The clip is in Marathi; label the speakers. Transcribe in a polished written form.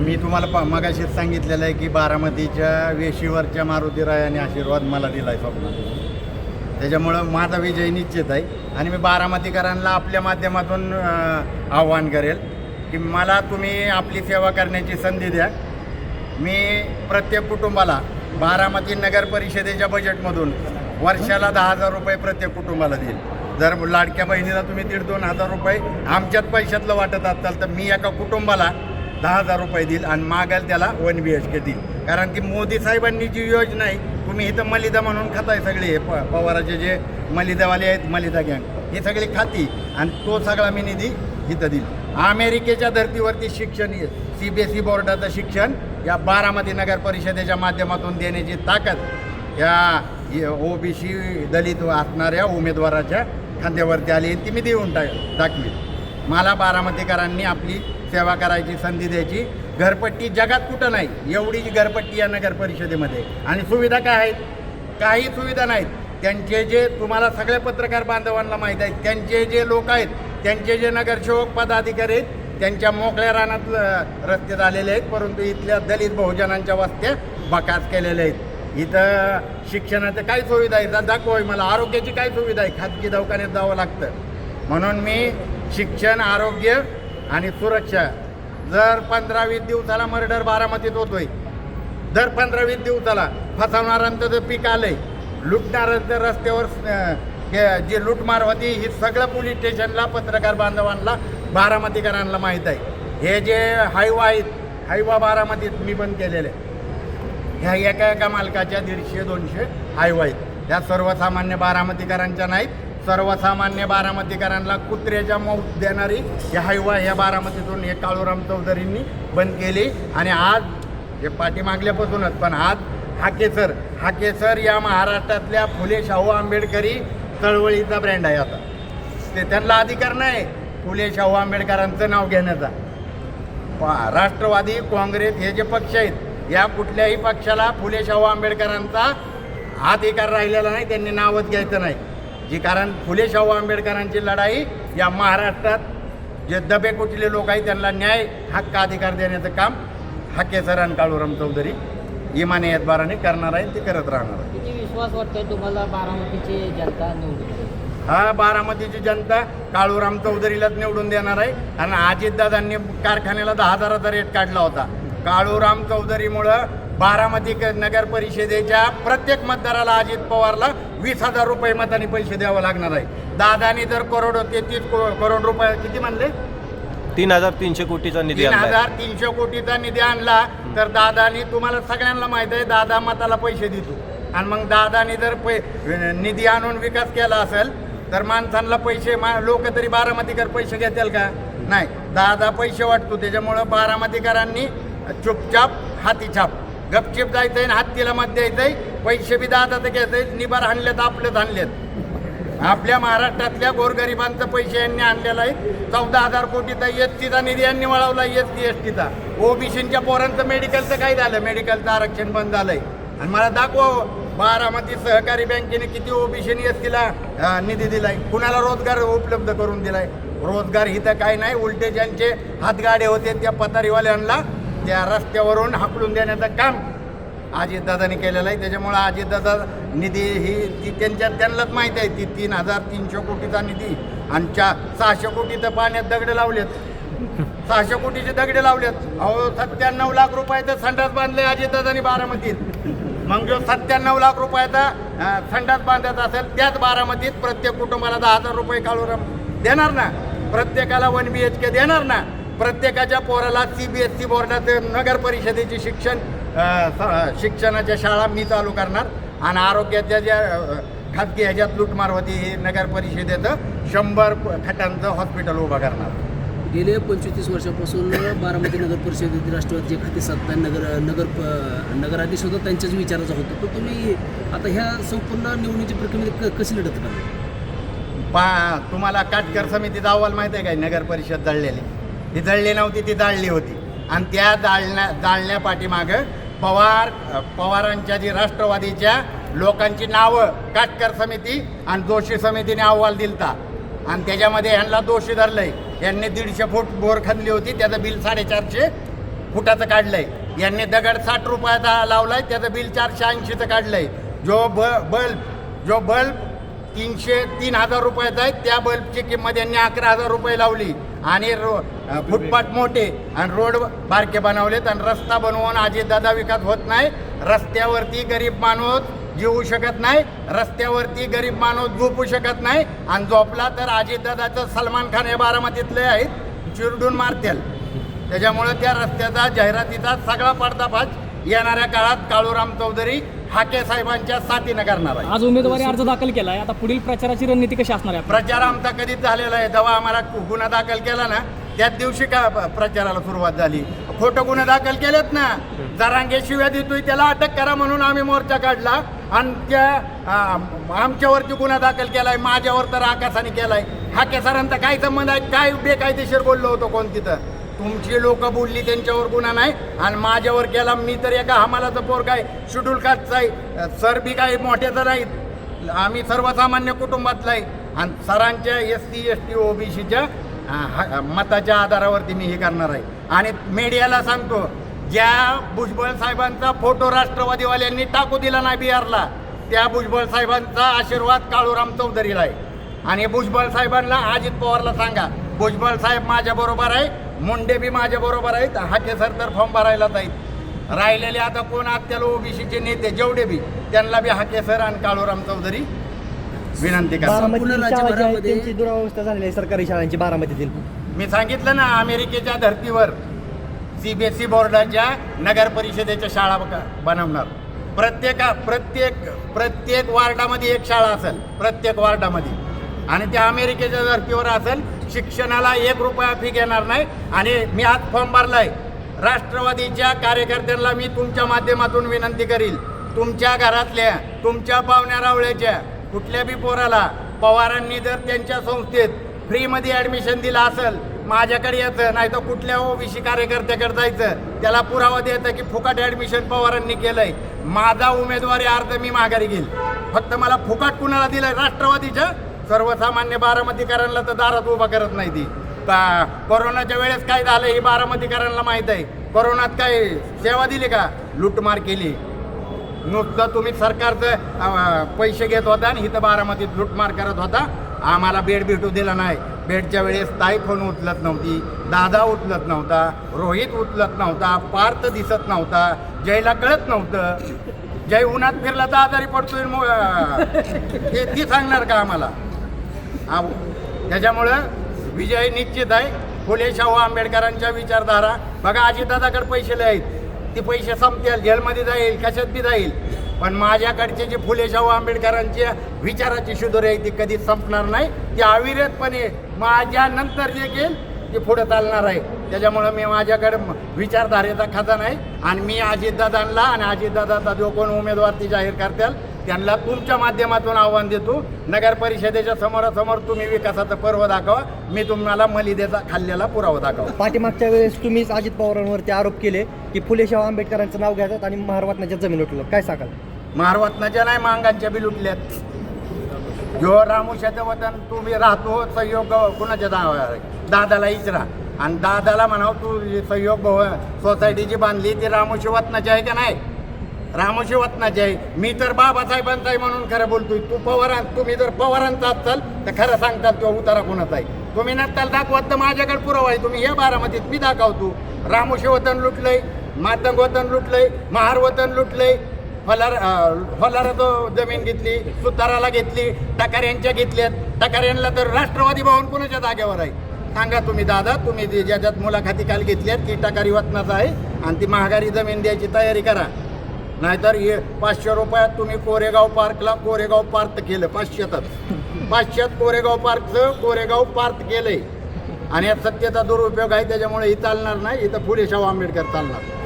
Speaker 1: मी तुम्हाला मगाशीच सांगितलेलं आहे की बारामतीच्या वेशीवरच्या मारुती रायाने आशीर्वाद मला दिला आहे स्वप्नात. त्याच्यामुळं माझा विजय निश्चित आहे आणि मी बारामतीकरांना आपल्या माध्यमातून आव्हान करेल की मला तुम्ही आपली सेवा करण्याची संधी द्या. मी प्रत्येक कुटुंबाला बारामती नगर परिषदेच्या बजेटमधून वर्षाला 10,000 रुपये प्रत्येक कुटुंबाला देईल. जर लाडक्या बहिणीला तुम्ही 1,500-2,000 रुपये आमच्याच पैशातलं वाटत असाल तर मी एका कुटुंबाला 10,000 रुपये देईल आणि मागाल त्याला 1 BHK देईल. कारण की मोदी साहेबांनी जी योजना आहे, तुम्ही इथं मलिदा म्हणून खाताय सगळे हे पवाराचे जे मलिदावाले आहेत, मलिदा गँग ही सगळी खाती आणि तो सगळा मी निधी इथं देईल. अमेरिकेच्या धर्तीवरती शिक्षण CBSE बोर्डाचं शिक्षण या बारामती नगर परिषदेच्या माध्यमातून देण्याची ताकद या OBC दलित असणाऱ्या उमेदवाराच्या खांद्यावरती आली ती मी देऊन टाकली. मला बारामतीकरांनी आपली सेवा करायची संधी द्यायची. घरपट्टी जगात कुठं नाही एवढी घरपट्टी या नगर परिषदेमध्ये. आणि सुविधा काय आहेत? काही सुविधा नाहीत. त्यांचे जे तुम्हाला सगळ्या पत्रकार बांधवांना माहीत आहेत, त्यांचे जे लोक आहेत, त्यांचे जे नगरसेवक पदाधिकारी आहेत, त्यांच्या मोकळ्या रानात रस्ते झालेले आहेत, परंतु इथल्या दलित बहुजनांच्या वस्त्या बकास केलेल्या आहेत. इथं शिक्षणाचं काय सुविधा आहे दाखवाय मला. आरोग्याची काय सुविधा आहे? खाजगी दवाखान्यात जावं लागतं. म्हणून मी शिक्षण, आरोग्य आणि सुरक्षा. जर 15-20 दिवसाला मर्डर बारामतीत होतोय, दर 15-20 दिवसाला फसवणाऱ्यांचं जर पीक आलंय, लुटणाऱ्यांचं रस्त्यावर जे लूटमार होती ही सगळं पोलीस स्टेशनला, पत्रकार बांधवांना, बारामतीकरांना माहीत आहे. हे जे हायवा आहेत, हायवा बारामतीत मी बंद केलेले. ह्या एका मालकाच्या 150-200 हायवा आहेत. ह्या सर्वसामान्य बारामतीकरांच्या नाहीत. सर्वसामान्य बारामतीकरांना कुत्र्याच्या मौत देणारी या हायवा ह्या बारामतीतून हे काळूराम चौधरींनी बंद केली. आणि आज हे पाठीमागल्यापासूनच, पण आज हाकेसर या महाराष्ट्रातल्या फुले शाहू आंबेडकरी चळवळीचा ब्रँड आहे. आता ते त्यांना अधिकार नाही फुले शाहू आंबेडकरांचं नाव घेण्याचा. राष्ट्रवादी, काँग्रेस हे जे पक्ष आहेत, या कुठल्याही पक्षाला फुले शाहू आंबेडकरांचा अधिकार राहिलेला नाही. त्यांनी नावच घ्यायचं नाही. जी कारण फुले शाहू आंबेडकरांची लढाई या महाराष्ट्रात जे दबे कुचले लोक आहेत त्यांना न्याय, हक्क, अधिकार देण्याचं काम हाकेसर आणि काळूराम चौधरी इमाने एतबाराने करणार आहे. ते करत राहणार आहे.
Speaker 2: किती विश्वास वाटतोय तुम्हाला बारामतीची जनता निवडून?
Speaker 1: हा, बारामतीची जनता काळूराम चौधरीलाच निवडून देणार आहे. आणि अजितदादांनी कारखान्याला 10,000चा रेट काढला होता. काळूराम चौधरीमुळं बारामती नगर परिषदेच्या प्रत्येक मतदाराला अजित पवारला 20,000 रुपये मताने पैसे द्यावं लागणार आहे. दादानी जर 33 करोड रुपये किती म्हणले?
Speaker 3: 3,300 कोटीचा निधी आणला.
Speaker 1: 3,300 कोटीचा निधी आणला तर दादानी, तुम्हाला सगळ्यांना माहीत आहे, दादा मताला पैसे देतो. आणि मग दादानी जर निधी आणून विकास केला असेल तर माणसांना पैसे लोक तरी बारामतीकर पैसे घेतील का? नाही. दादा पैसे वाटतो. त्याच्यामुळं बारामतीकरांनी चुपचाप हातीछाप गपचिप जायचंय आणि हत्तीला मत द्यायचंय. पैसे बी दादाचं घ्यायचंय. निबार आणलेत, आपलेच आणलेत. आपल्या महाराष्ट्रातल्या गोरगरिबांचं पैसे यांनी आणलेला आहे. 14,000 कोटीचा STचा निधी यांनी वळवला. STचा OBCच्या पोरांचं मेडिकलचं काय झालं? मेडिकलचं आरक्षण बंद झालंय. आणि मला दाखवा बारामती सहकारी बँकेने किती OBCने STला निधी दिलाय, कुणाला रोजगार उपलब्ध करून दिलाय. रोजगार इथं काय नाही. उलटे ज्यांचे हातगाडे होते त्या पतारीवाल्यांना त्या रस्त्यावरून हाकलून देण्याचं काम अजितदादांनी केलेलं आहे. त्याच्यामुळं अजितदादा निधी ही त्यांनाच माहीत आहे. ती 3,300 कोटीचा निधी आणि 600 कोटी तर पाण्यात दगडे लावलेत. 600 कोटीचे दगडे लावलेत. अहो, 97 लाख रुपयाचं संडास बांधले अजितदादांनी बारामतीत. मग जो 97 लाख रुपयाचा संडास बांधत असेल त्याच बारामतीत प्रत्येक कुटुंबाला 10,000 रुपये काळूराम देणार ना? प्रत्येकाला 1 BHK देणार ना? प्रत्येकाच्या पोराला CBSE बोर्डाचं नगर परिषदेची शिक्षणाच्या शाळा मी चालू करणार. आणि आरोग्याच्या ज्या खाजगी ह्याच्यात लूटमार होती हे नगर परिषदेचं 100 खाटांचं हॉस्पिटल उभं करणार.
Speaker 4: गेले 25-30 वर्षापासून बारामती नगर परिषदेतील राष्ट्रवादी जे खाते साधतात नगराधीश होतं त्यांच्याच विचाराचं होतं. तर तुम्ही आता ह्या संपूर्ण निवडणुकीची प्रक्रियेमध्ये कशी लढत करणार?
Speaker 1: तुम्हाला काटकर समितीचा अहवाल माहीत आहे काय? नगर परिषद जळलेली, ती जळली नव्हती, ती जाळली होती. आणि त्या जाळण्या पाठीमागं पवारांच्या जी राष्ट्रवादीच्या लोकांची नावं काटकर समिती आणि जोशी समितीने अहवाल दिलता. आणि त्याच्यामध्ये यांना दोषी धरलंय. यांनी 150 फूट बोर खणली होती. त्याचं बिल 450 फुटाचं काढलंय. यांनी दगड 60 रुपयाचा लावलाय, त्याचं बिल 480चं काढलंय. जो बल्ब 3,000 रुपयाचा आहे, त्या बल्बची किंमत यांनी 11,000 रुपये लावली. आणि फुटपाथ मोठे आणि रोड बारके बनवलेत आणि रस्ता बनवून अजितदादा विकास होत नाही. रस्त्यावरती गरीब माणूस जेवू शकत नाही, रस्त्यावरती गरीब माणूस झोपू शकत नाही. आणि झोपला तर अजितदादाचं सलमान खान हे बारामतीतले आहेत, चिरडून मारतील. त्याच्यामुळे त्या रस्त्याचा जाहिरातीचा सगळा पर्दाफाश येणाऱ्या काळात काळूराम चौधरी हाके साहेबांच्या साथीनं करणार आहे.
Speaker 5: आज उमेदवारी अर्ज दाखल केला आहे, आता पुढील प्रचाराची रणनीती कशी असणार आहे?
Speaker 1: प्रचार आमचा कधीच झालेला आहे. जेव्हा आम्हाला गुन्हा दाखल केला ना, त्याच दिवशी का प्रचाराला सुरुवात झाली. खोटं गुन्हे दाखल केलेत ना, जरांगे शिव्या देतोय त्याला अटक करा म्हणून आम्ही मोर्चा काढला. आणि त्या आमच्यावरती गुन्हा दाखल केलाय, माझ्यावर तर आकाशाने केलाय. हाके सरांचा काय संबंध आहे? काय बेकायदेशीर बोललो होतो कोण तिथं? तुमची लोक बोलली, त्यांच्यावर गुन्हा नाही. आणि माझ्यावर केला. मी तर एका हमालाचा पोरगा आहे, शेड्यूल कास्टचा आहे. सर बी काही मोठ्याचं नाहीत, आम्ही सर्वसामान्य कुटुंबातला आहे. आणि सरांच्या SC ST OBCच्या मताच्या आधारावरती मी हे करणार आहे. आणि मीडियाला सांगतो, ज्या भुजबळ साहेबांचा फोटो राष्ट्रवादीवाल्यांनी टाकू दिला नाही बिहारला, त्या भुजबळ साहेबांचा आशीर्वाद काळूराम चौधरीला आहे. आणि भुजबळ साहेबांना, अजित पवारला सांगा, भुजबळ साहेब माझ्याबरोबर आहे, मुंडे बी माझ्याबरोबर आहेत, हाके सर तर फॉर्म भरायला जाईल. राहिलेले आता कोण त्याला OBCचे नेते जेवढे बी, त्यांना बी हाके सर आणि काळूराम चौधरी विनंती करा.
Speaker 4: संपूर्ण राज्यभरामध्ये
Speaker 6: त्यांची दुरावस्था झालेली आहे सरकारी शाळांची बारामतीतील.
Speaker 1: मी सांगितलं ना, अमेरिकेच्या धर्तीवर CBSE बोर्डाच्या नगर परिषदेच्या शाळा बनवणार. प्रत्येक वार्डामध्ये एक शाळा असेल, प्रत्येक वार्डामध्ये. आणि त्या अमेरिकेच्या धर्तीवर असेल. शिक्षणाला 1 रुपया फी घेणार नाही. आणि मी आज फॉर्म भरलाय. राष्ट्रवादीच्या कार्यकर्त्यांना मी तुमच्या माध्यमातून विनंती करील, तुमच्या घरातल्या, तुमच्या पाहुण्या रावळ्याच्या कुठल्या बी पोराला पवारांनी जर त्यांच्या संस्थेत फ्रीमध्ये ॲडमिशन दिलं असेल, माझ्याकडे यायचं, नाही तर कुठल्या OBC कार्यकर्त्याकडे जायचं, त्याला पुरावा द्यायचा की फुकट ॲडमिशन पवारांनी केलंय. माझा उमेदवारी अर्ज मी माघारी घेईल. फक्त मला फुकट कुणाला दिलंय? राष्ट्रवादीच्या सर्वसामान्य बारामतीकरांना तर दारात उभा करत नाही ती. कोरोनाच्या वेळेस काय झालं हे बारामतीकरांना माहीत आहे. कोरोनात काय सेवा दिली का? लूटमार केली. नुसतं तुम्ही सरकारचं पैसे घेत होता आणि इथं बारामतीत लूटमार करत होता. आम्हाला बेड भेटू दिला नाही. बेडच्या वेळेस ताई फोन उचलत नव्हती, दादा उचलत नव्हता, रोहित उचलत नव्हता, पार्थ दिसत नव्हता, जयला कळत नव्हतं. जय उन्हात फिरला तर आजारी पडतोय, हे ती सांगणार का आम्हाला? त्याच्यामुळं विजय निश्चित आहे. फुले शाहू आंबेडकरांच्या विचारधारा बघा. अजितदादाकडे पैसे लय आहेत, ते पैसे संपतील, जेलमध्ये जाईल, कशात बी जाईल. पण माझ्याकडचे जे फुले शाहू आंबेडकरांच्या विचाराची शुद्धर आहे ती कधीच संपणार नाही. ती अविरतपणे माझ्यानंतर जे घेईल ते पुढे चालणार आहे. त्याच्यामुळं मी माझ्याकडे विचारधारेचा खजाना आहे. आणि मी अजितदादांना आणि अजितदादाचा जो कोण उमेदवार ती जाहीर करतील त्यांना तुमच्या माध्यमातून आव्हान देतो, नगर परिषदेच्या समोरासमोर तुम्ही विकासाचं पर्व दाखवा, मी तुम्हाला मलिदेचा खाल्लेला पुरावा दाखवा.
Speaker 6: पाठीमागच्या वेळेस तुम्हीच अजित पवारांवरती आरोप केले की फुले शाहू आंबेडकरांचं नाव घ्यायचं आणि महारवातनाच्या जमीन लुटलं, काय सांगाल?
Speaker 1: महारवातनाच्या नाही, मांगांच्या बी लुटल्यात. जो रामुशाचं वतन तुम्ही राहतो, सहयोग कुणाच्या दादाला इचरा आणि दादाला म्हणाव तू सहयोग सोसायटीची बांधली ती रामोशी वतनाची आहे का नाही? रामोशी वतनाची आहे. मी तर बाबासाहेबांचा आहे म्हणून खरं बोलतोय. तुम्ही जर पवारांचा असाल तर खरं सांगताल तो उतारा कोणाचा आहे. तुम्ही नसताल दाखवत तर माझ्याकडे पुरावा आहे. तुम्ही हे बारामतीत मी दाखवतो. रामोशी वतन लुटलंय, मातंग वतन लुटलंय, महार वतन लुटलंय, फलारा तो जमीन घेतली, सुताराला घेतली, टकाऱ्यांच्या घेतल्यात. टकाऱ्यांना तर राष्ट्रवादी भवन कुणाच्या जागेवर आहे सांगा तुम्ही दादा? तुम्ही ज्याच्यात मुलाखती काल घेतल्यात ती टकारी वतनाचा आहे आणि ती महागारी जमीन द्यायची तयारी करा. नाहीतर 500 रुपयात तुम्ही कोरेगाव पार्कला कोरेगाव पार्क केलं. 500 कोरेगाव पार्कचं कोरेगाव पार्क केलंय. आणि यात सत्तेचा दुरुपयोग आहे. त्याच्यामुळे ही चालणार नाही. इथं फुले शाहू आंबेडकर चालणार.